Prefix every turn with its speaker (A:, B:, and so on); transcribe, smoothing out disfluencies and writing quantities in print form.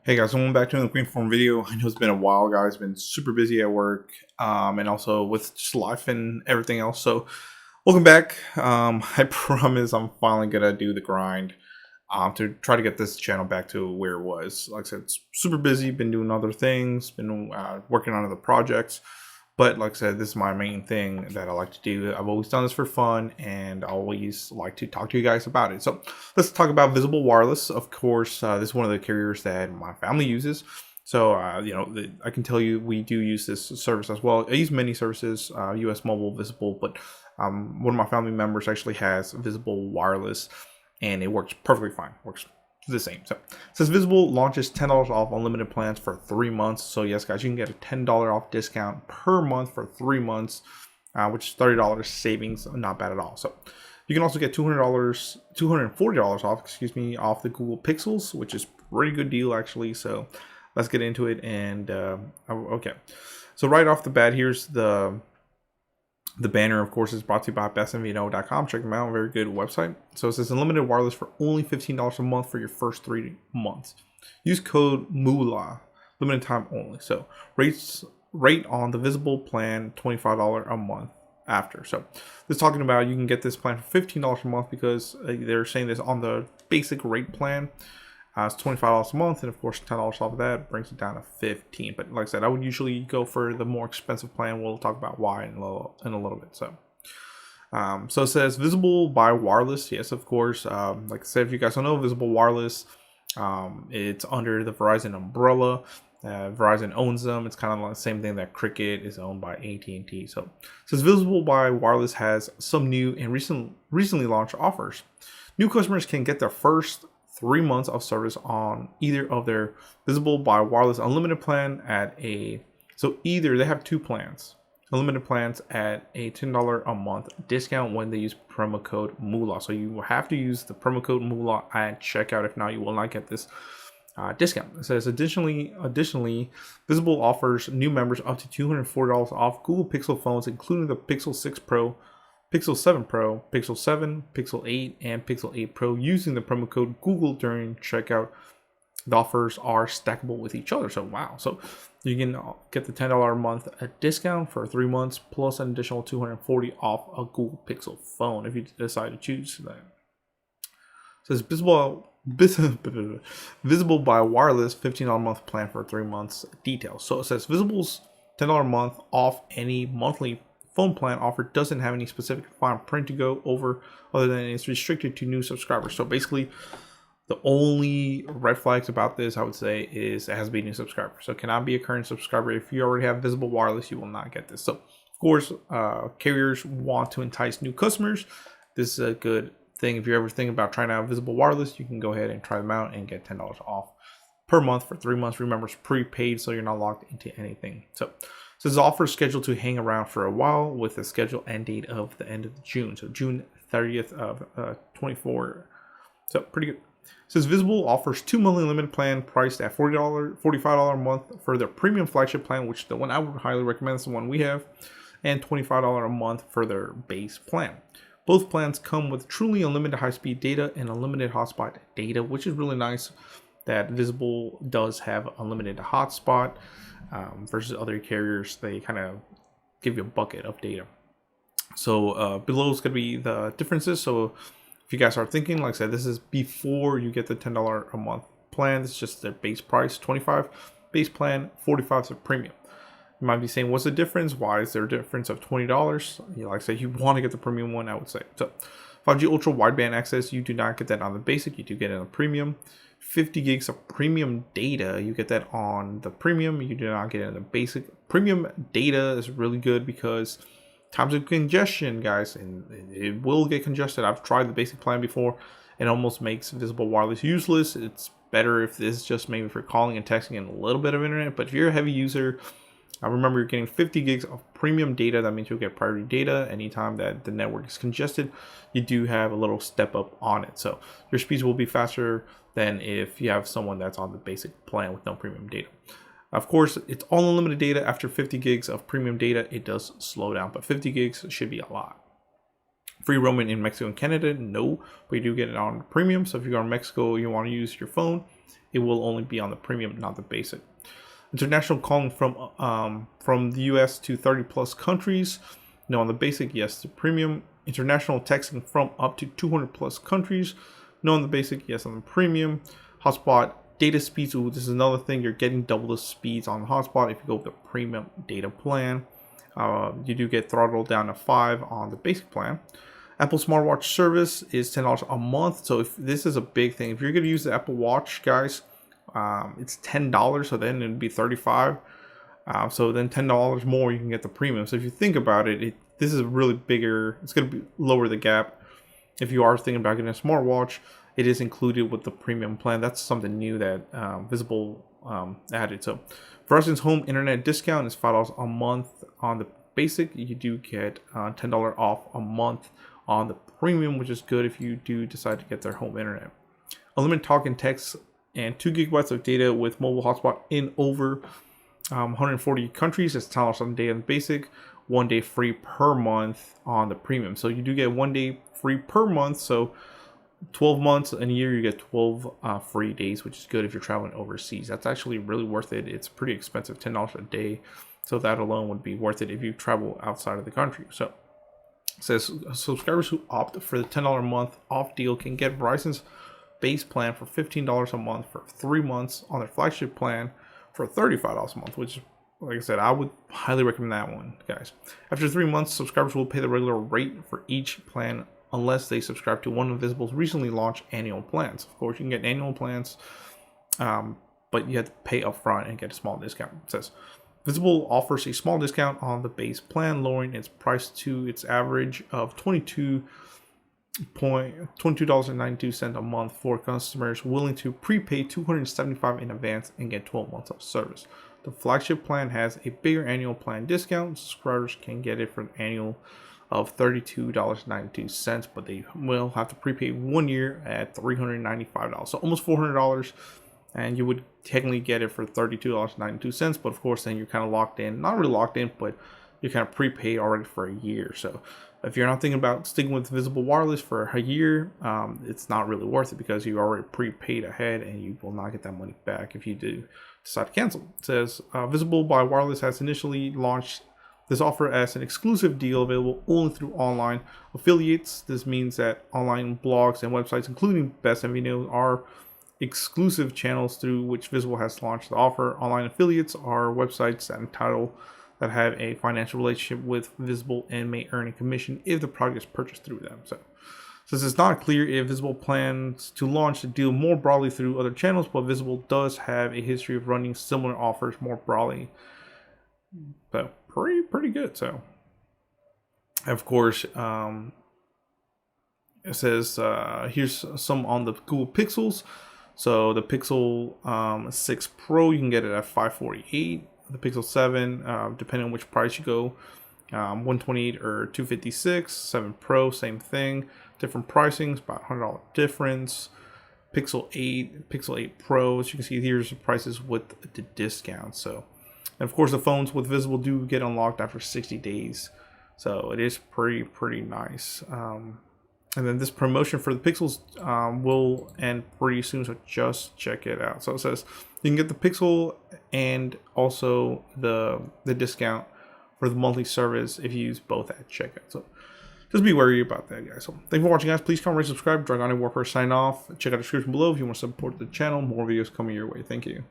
A: Hey guys, welcome back to another Queen Form video. I know it's been a while, guys. Been super busy at work, and also with just life and everything else. So, welcome back. I promise I'm finally gonna do the grind, to try to get this channel back to where it was. Like I said, it's super busy. Been doing other things. Been working on other projects. But like I said, this is my main thing that I like to do. I've always done this for fun and I always like to talk to you guys about it. So let's talk about Visible Wireless. Of course, this is one of the carriers that my family uses. So, I can tell you we do use this service as well. I use many services, US Mobile, Visible, but one of my family members actually has Visible Wireless and it works perfectly fine. Works the same. So it says Visible launches $10 off unlimited plans for 3 months. So yes, guys, you can get a $10 off discount per month for 3 months, which is $30 savings. Not bad at all. So you can also get $240 off, off the Google Pixels, which is pretty good deal actually. So let's get into it. And okay, so right off the bat, here's the banner, of course, is brought to you by bestmvno.com. Check them out. Very good website. So it says unlimited wireless for only $15 a month for your first 3 months. Use code MOOLAH. Limited time only. So rate on the Visible plan $25 a month after. So this is talking about you can get this plan for $15 a month because they're saying this on the basic rate plan. It's $25 a month, and of course $10 off of that brings it down to $15. But like I said, I would usually go for the more expensive plan. We'll talk about why in a little bit. So it says Visible by Wireless. Yes, of course. Like I said, if you guys don't know, Visible Wireless, it's under the Verizon umbrella. Verizon owns them. It's kind of like the same thing that Cricket is owned by AT&T. So it says Visible by Wireless has some new and recently launched offers. New customers can get their first 3 months of service on either of their Visible by Wireless unlimited plan either they have 2 plans, unlimited plans at a $10 a month discount when they use promo code MOOLAH. So you have to use the promo code MOOLAH at checkout. If not, you will not get this discount. It says additionally, Visible offers new members up to $240 off Google Pixel phones, including the Pixel 6 Pro, Pixel 7 Pro, Pixel 7, Pixel 8, and Pixel 8 Pro using the promo code Google during checkout. The offers are stackable with each other. So wow. So you can get the $10 a month discount for 3 months plus an additional $240 off a Google Pixel phone if you decide to choose that. It says Visible by Wireless $15 a month plan for 3 months details. So it says Visible's $10 a month off any monthly phone plan offer doesn't have any specific fine print to go over other than it's restricted to new subscribers. So basically the only red flags about this, I would say, is it has to be a new subscriber. So it cannot be a current subscriber. If you already have Visible Wireless, you will not get this. So of course, carriers want to entice new customers. This is a good thing. If you're ever thinking about trying out Visible Wireless, you can go ahead and try them out and get $10 off per month for 3 months. Remember, it's prepaid, so you're not locked into anything. So this offer is scheduled to hang around for a while with a scheduled end date of the end of June. So June 30th of 24. So pretty good. It says Visible offers 2 monthly limited plan priced at $45 a month for their premium flagship plan, which the one I would highly recommend is the one we have, and $25 a month for their base plan. Both plans come with truly unlimited high-speed data and unlimited hotspot data, which is really nice that Visible does have unlimited hotspot. Versus other carriers, they kind of give you a bucket of data. So below is going to be the differences. So if you guys are thinking, like I said, this is before you get the $10 a month plan. This is just their base price, $25 base plan, $45 is a premium. You might be saying, what's the difference? Why is there a difference of $20? Like I said, you want to get the premium one, I would say. So 5G ultra wideband access, you do not get that on the basic, you do get it on the premium. 50 gigs of premium data, you get that on the premium, you do not get it on the basic. Premium data is really good because times of congestion, guys, and it will get congested. I've tried the basic plan before. It almost makes Visible Wireless useless. It's better if this is just maybe for calling and texting and a little bit of internet, but if you're a heavy user, I remember you're getting 50 gigs of premium data. That means you'll get priority data anytime that the network is congested. You do have a little step up on it. So your speeds will be faster than if you have someone that's on the basic plan with no premium data. Of course, it's all unlimited data. After 50 gigs of premium data, it does slow down, but 50 gigs should be a lot. Free roaming in Mexico and Canada, no, but you do get it on premium. So if you go to Mexico, you want to use your phone, it will only be on the premium, not the basic. International calling from the US to 30 plus countries, no on the basic, yes to premium. International texting from up to 200 plus countries, no on the basic, yes on the premium. Hotspot data speeds, ooh, this is another thing, you're getting double the speeds on the hotspot if you go with the premium data plan. You do get throttled down to 5 on the basic plan. Apple smartwatch service is $10 a month. So if this is a big thing, if you're going to use the Apple Watch, guys, it's $10. So then it'd be $35. So then $10 more, you can get the premium. So if you think about it, this is a really bigger. It's going to lower the gap. If you are thinking about getting a smartwatch, it is included with the premium plan. That's something new that Visible added. So Verizon's home internet discount is $5 a month on the basic. You do get $10 off a month on the premium, which is good if you do decide to get their home internet. Unlimited talk and text and 2 gigabytes of data with mobile hotspot in over 140 countries. It's $10 on the day on the basic, 1 day free per month on the premium. So you do get 1 day free per month. So 12 months in a year, you get 12 free days, which is good if you're traveling overseas. That's actually really worth it. It's pretty expensive, $10 a day. So that alone would be worth it if you travel outside of the country. So it says subscribers who opt for the $10 a month off deal can get Verizon's base plan for $15 a month for 3 months on their flagship plan for $35 a month, which, like I said, I would highly recommend that one, guys. After 3 months, subscribers will pay the regular rate for each plan unless they subscribe to one of Visible's recently launched annual plans. Of course, you can get annual plans, but you have to pay upfront and get a small discount. It says Visible offers a small discount on the base plan, lowering its price to its average of $22.92 a month for customers willing to prepay $275 in advance and get 12 months of service. The flagship plan has a bigger annual plan discount. Subscribers can get it for an annual of $32.92, but they will have to prepay 1 year at $395, so almost $400. And you would technically get it for $32.92, but of course then you're kind of locked in, not really locked in, but you kind of prepaid already for a year. So if you're not thinking about sticking with Visible Wireless for a year, it's not really worth it because you already prepaid ahead and you will not get that money back if you do decide to cancel. It says Visible by Wireless has initially launched this offer as an exclusive deal available only through online affiliates. This means that online blogs and websites, including Best and Video, are exclusive channels through which Visible has launched the offer. Online affiliates are websites that have a financial relationship with Visible and may earn a commission if the product is purchased through them. So since it's not clear if Visible plans to launch the deal more broadly through other channels, but Visible does have a history of running similar offers more broadly. So pretty good. So of course, it says here's some on the Google Pixels. So the Pixel 6 Pro, you can get it at $548. The Pixel 7, depending on which price you go, $128 or $256. 7 Pro, same thing. Different pricings, about $100 difference. Pixel 8 Pro, as you can see, here's the prices with the discount. So, and of course, the phones with Visible do get unlocked after 60 days. So it is pretty nice. And then this promotion for the Pixels will end pretty soon, so just check it out. So it says you can get the Pixel and also the discount for the monthly service if you use both at checkout. So just be wary about that, guys. So thank you for watching, guys. Please comment, rate, subscribe. Dragonicwarfare sign off. Check out the description below if you want to support the channel. More videos coming your way. Thank you.